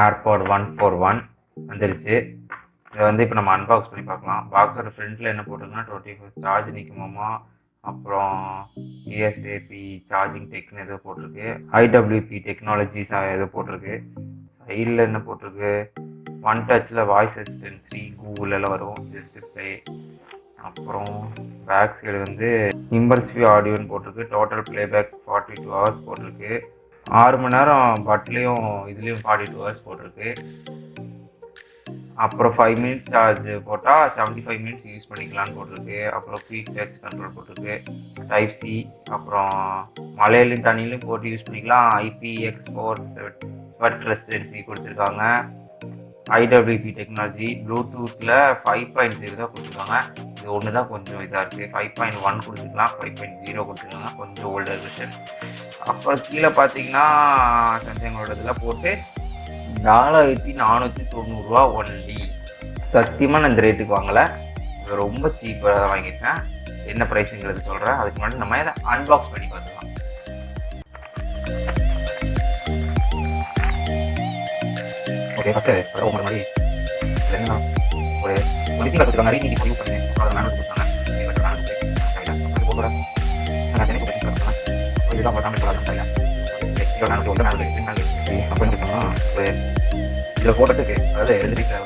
airpod141 வந்துருச்சு. இதை வந்து இப்போ நம்ம அன்பாக்ஸ் பண்ணி பார்க்கலாம். பாக்ஸோட ஃப்ரண்ட்டில் என்ன போட்டிருக்குன்னா 24 சார்ஜ் நிற்குமாமா, அப்புறம் ஏஎஸ்ஏபி சார்ஜிங் டெக்னு ஏதோ போட்டிருக்கு, ஐடபிள்யூபி டெக்னாலஜிஸ் ஏதோ போட்டிருக்கு. சைடில் என்ன போட்டிருக்கு, ஒன் டச்சில் வாய்ஸ் அசிஸ்டன்சி கூகுள் எல்லாம் வரும், ஜஸ்ட் ப்ளே. அப்புறம் பேக் சைடு வந்து இம்பல்சிவ் ஆடியோன்னு போட்டிருக்கு, டோட்டல் ப்ளேபேக் 42 ஹவர்ஸ் போட்டிருக்கு, 6 மணி நேரம் பட்லேயும் இதுலேயும் 42 ஹவர்ஸ் போட்டிருக்கு. அப்புறம் 5 மினிட்ஸ் சார்ஜ் போட்டால் 75 மினிட்ஸ் யூஸ் பண்ணிக்கலான்னு போட்டிருக்கு. அப்புறம் குயிக் டச் கண்ட்ரோல் போட்டிருக்கு, டைப் சி, அப்புறம் மழையிலையும் தண்ணியிலையும் போட்டு யூஸ் பண்ணிக்கலாம். IPX4 ஸ்வெட் ரெசிஸ்டன்சி கொடுத்துருக்காங்க. ஐடபிள்யூபி டெக்னாலஜி ப்ளூடூத்தில் 5.0 தான் கொடுத்துருக்காங்க. இது ஒன்று தான் கொஞ்சம் இதாக இருக்குது. 5.1 கொடுத்துருக்கலாம், 5.0 கொடுத்துருக்காங்க, கொஞ்சம் ஓல்டர் வெர்ஷன். அப்புறம் கீழே பார்த்தீங்கன்னா சம்சங்கோட இதெல்லாம் போட்டு 4490 ஒன்லி. சத்தியமாக நான் இந்த ரேட்டுக்கு வாங்கலை, ரொம்ப சீப்பாக தான் வாங்கியிருக்கேன். என்ன ப்ரைஸுங்கிறது சொல்கிறேன். அதுக்கு முன்னாடி நம்ம இதை அன்பாக்ஸ் பண்ணி பார்த்துக்கலாம். ஓகே, ஃபஸ்ட்டு உங்களை மாதிரி என்ன ஒரு விஷயம் கற்றுக்காங்க. நிறைய நீங்கள் யூஸ் பண்ணுங்க. அப்புறம் அதை மேனேஜ் கொடுத்தாங்க. இதுதான் ஒரு இதில் போட்டதுக்கு, அதாவது 2 வீட்டில்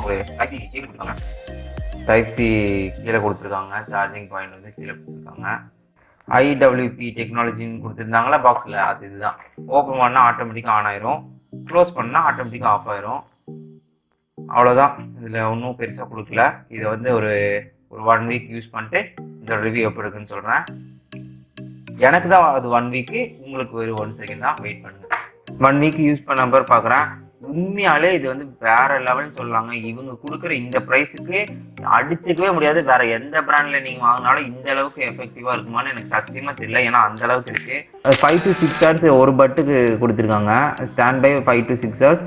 ஒரு டைப் சி கீழே கொடுத்துருக்காங்க. டைப் சி கீழே கொடுத்துருக்காங்க. சார்ஜிங் பாயிண்ட் வந்து கீழே கொடுத்துருக்காங்க. ஐடபிள்யூபி டெக்னாலஜின்னு கொடுத்துருந்தாங்களா பாக்ஸில், அது இதுதான். ஓப்பன் பண்ணால் ஆட்டோமேட்டிக்காக ஆன் ஆயிரும், க்ளோஸ் பண்ணால் ஆட்டோமேட்டிக்காக ஆஃப் ஆயிரும். அவ்வளோதான். இதில் ஒன்றும் பெருசாக கொடுக்கல. இதை வந்து ஒரு 1 வீக் யூஸ் பண்ணிட்டு இந்த ரிவ்யூ எப்படி இருக்குன்னு சொல்கிறேன். எனக்கு தான் அது 1 வீக்கு, உங்களுக்கு ஒரு 1 செகண்ட் தான். வெயிட் பண்ணுங்க. 1 வீக் யூஸ் பண்ண நம்பர் பார்க்குறேன். உண்மையாலே இது வந்து வேற லெவல்னு சொல்லலாங்க. இவங்க கொடுக்குற இந்த ப்ரைஸுக்கு அடிச்சுக்கவே முடியாது. வேற எந்த பிராண்ட்ல நீங்க வாங்கினாலும் இந்த அளவுக்கு எஃபெக்டிவா இருக்குமான்னு எனக்கு சத்தியமா தெரியல. ஏன்னா அந்த அளவுக்கு இருக்கு. 5 to 6 ஹவர்ஸ் ஒரு பட்டுக்கு கொடுத்துருக்காங்க. Stand by 5 to 6 hours.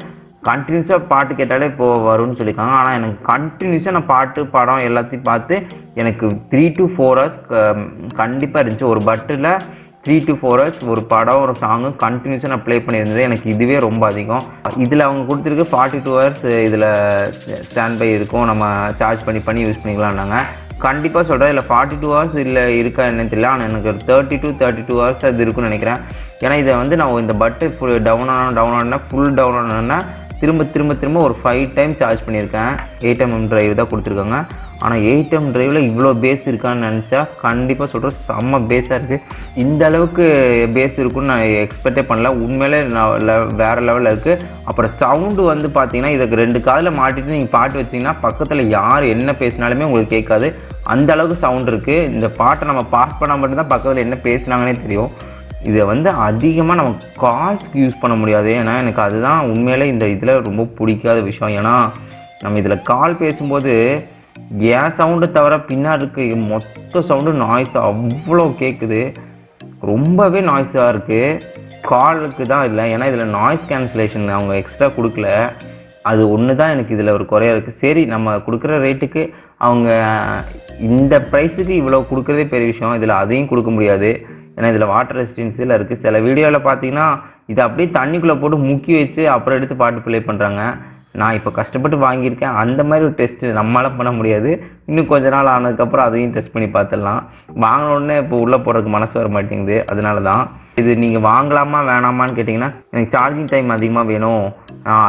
கண்டினியூஸாக பாட்டு கேட்டாலே இப்போ வரும்னு சொல்லியிருக்காங்க. ஆனால் எனக்கு கண்டினியூஸாக நான் பாட்டு படம் எல்லாத்தையும் பார்த்து எனக்கு 3 to 4 ஹவர்ஸ் கண்டிப்பாக இருந்துச்சு. ஒரு பட்டில் 3 to 4 ஹவர்ஸ் ஒரு படம் ஒரு சாங்கு கண்டினியூஸாக நான் ப்ளே பண்ணியிருந்தது. எனக்கு இதுவே ரொம்ப அதிகம். இதில் அவங்க கொடுத்துருக்கு 42 ஹவர்ஸ் இதில் ஸ்டாண்ட் பை இருக்கும், நம்ம சார்ஜ் பண்ணி யூஸ் பண்ணிக்கலாம்னாங்க. கண்டிப்பாக சொல்கிறேன், இதில் 42 ஹவர்ஸ் இல்லை இருக்கா என்னன்னு தெரியல. ஆனால் எனக்கு ஒரு 30 to 32 ஹவர்ஸ் அது இருக்குன்னு நினைக்கிறேன். ஏன்னா இதை வந்து நான் இந்த பட்டு ஃபுல் டவுன் ஆனா ஃபுல் டவுன் ஆனா திரும்ப ஒரு 5 டைம் சார்ஜ் பண்ணியிருக்கேன். 8mm டிரைவ் தான் கொடுத்துருக்காங்க. ஆனால் 8mm டிரைவில் இவ்வளோ பேஸ் இருக்கான்னு நினச்சா கண்டிப்பாக சொல்கிறேன், செம்ம பேஸாக இருக்குது. இந்த அளவுக்கு பேஸ் இருக்குன்னு நான் எக்ஸ்பெக்டே பண்ணல. உண்மையிலே வேறு லெவலில் இருக்குது. அப்புறம் சவுண்டு வந்து பார்த்தீங்கன்னா இதுக்கு 2 காதில் மாட்டிட்டு நீங்கள் பாட்டு வச்சிங்கன்னா பக்கத்தில் யார் என்ன பேசினாலுமே உங்களுக்கு கேட்காது. அந்த அளவுக்கு சவுண்ட் இருக்குது. இந்த பாட்டை நம்ம பாஸ் பண்ணால் மட்டும்தான் பக்கத்தில் என்ன பேசுனாங்கன்னே தெரியும். இதை வந்து அதிகமாக நம்ம கால்ஸ்க்கு யூஸ் பண்ண முடியாது. ஏன்னா எனக்கு அதுதான் உண்மையிலே இந்த இதில் ரொம்ப பிடிக்காத விஷயம். ஏன்னா நம்ம இதில் கால் பேசும்போது ஏன் சவுண்டு தவிர பின்னாடி இருக்க மொத்த சவுண்டு நாய்ஸ் அவ்வளோ கேட்குது. ரொம்பவே நாய்ஸாக இருக்குது. காலுக்கு தான் இல்லை. ஏன்னா இதில் நாய்ஸ் கேன்சலேஷன் அவங்க எக்ஸ்ட்ரா கொடுக்கல. அது ஒன்று தான் எனக்கு இதில் ஒரு குறையாக இருக்குது. சரி, நம்ம கொடுக்குற ரேட்டுக்கு அவங்க இந்த ப்ரைஸுக்கு இவ்வளோ கொடுக்குறதே பெரிய விஷயம். இதில் அதையும் கொடுக்க முடியாது. ஏன்னா இதில் வாட்டர் ரெசிஸ்டன்ஸில் இருக்குது. சில வீடியோவில் பார்த்தீங்கன்னா இதை அப்படியே தண்ணிக்குள்ளே போட்டு முக்கி வச்சு அப்புறம் எடுத்து பாட்டு ப்ளே பண்ணுறாங்க. நான் இப்போ கஷ்டப்பட்டு வாங்கியிருக்கேன். அந்த மாதிரி ஒரு டெஸ்ட்டு நம்மளால் பண்ண முடியாது. இன்னும் கொஞ்ச நாள் ஆனதுக்கப்புறம் அதையும் டெஸ்ட் பண்ணி பார்த்துடலாம். வாங்கினோடனே இப்போ உள்ளே போகிறதுக்கு மனசு வர மாட்டேங்குது. அதனால தான் இது நீங்கள் வாங்கலாமா வேணாமான்னு கேட்டிங்கன்னா, எனக்கு சார்ஜிங் டைம் அதிகமாக வேணும்,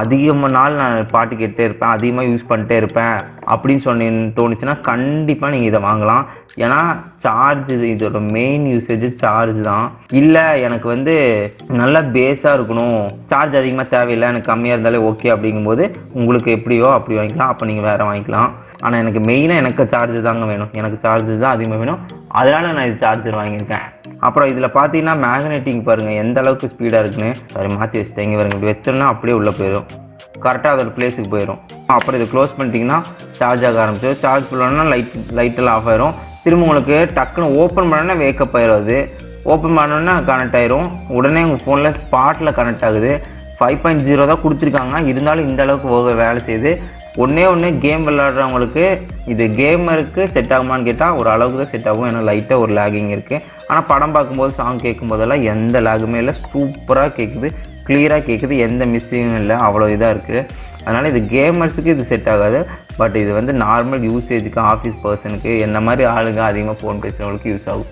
அதிகமாக நாள் நான் பாட்டு கேட்டே இருப்பேன், அதிகமாக யூஸ் பண்ணிட்டே இருப்பேன் அப்படின்னு தோணுச்சுன்னா கண்டிப்பாக நீங்கள் இதை வாங்கலாம். ஏன்னா சார்ஜ் இதோட மெயின் யூசேஜ் சார்ஜ் தான். இல்லை எனக்கு வந்து நல்லா பேஸாக இருக்கணும், சார்ஜ் அதிகமாக தேவையில்லை, எனக்கு கம்மியாக இருந்தாலே ஓகே அப்படிங்கும்போது உங்களுக்கு எப்படியோ அப்படி வாங்கிக்கலாம். அப்போ நீங்கள் வேறு வாங்கிக்கலாம். ஆனால் எனக்கு மெயினாக எனக்கு சார்ஜ் தாங்க வேணும். எனக்கு சார்ஜ் தான் அதிகமாக வேணும். அதனால நான் இது சார்ஜர் வாங்கியிருக்கேன். அப்புறம் இதில் பார்த்தீங்கன்னா மேக்னெட்டிங் பாருங்கள் எந்த அளவுக்கு ஸ்பீடாக இருக்குன்னு. சாரி, மாற்றி வச்சுட்டேன். இங்கே வருங்க, இப்படி வச்சோன்னா அப்படியே உள்ளே போயிடும், கரெக்டாக அதோட பிளேஸுக்கு போயிடும். அப்புறம் இதை க்ளோஸ் பண்ணிட்டீங்கன்னா சார்ஜ் ஆக ஆரம்பிச்சிடும். சார்ஜ் ஃபுல்லானா லைட்டெல்லாம் ஆஃப் ஆயிரும். திரும்ப உங்களுக்கு டக்குன்னு ஓப்பன் பண்ணோன்னா வேக்கப் ஆயிரும். அது ஓப்பன் பண்ணோன்னா கனெக்ட் ஆயிரும். உடனே உங்கள் ஃபோனில் ஸ்பாட்டில் கனெக்ட் ஆகுது. 5.0 தான் கொடுத்துருக்காங்க. இருந்தாலும் இந்த அளவுக்கு வேலை செய்யுது. ஒன்று கேம் விளையாடுறவங்களுக்கு இது கேமருக்கு செட் ஆகுமான்னு கேட்டால் ஒரு அளவுக்கு தான் செட் ஆகும். ஏன்னா லைட்டாக ஒரு லேகிங் இருக்குது. ஆனால் படம் பார்க்கும்போது சாங் கேட்கும்போதெல்லாம் எந்த லேகுமே இல்லை, சூப்பராக கேட்குது. கிளியராக கேட்குது, எந்த மிஸ்ஸிங்கும் இல்லை, அவ்வளோ இதாக இருக்குது. அதனால் இது கேமர்ஸுக்கு இது செட் ஆகாது. பட் இது வந்து நார்மல் யூசேஜுக்கு, ஆஃபீஸ் பர்சனுக்கு, என்ன மாதிரி ஆளுங்க அதிகமாக ஃபோன் பேசுகிறவங்களுக்கு யூஸ் ஆகும்.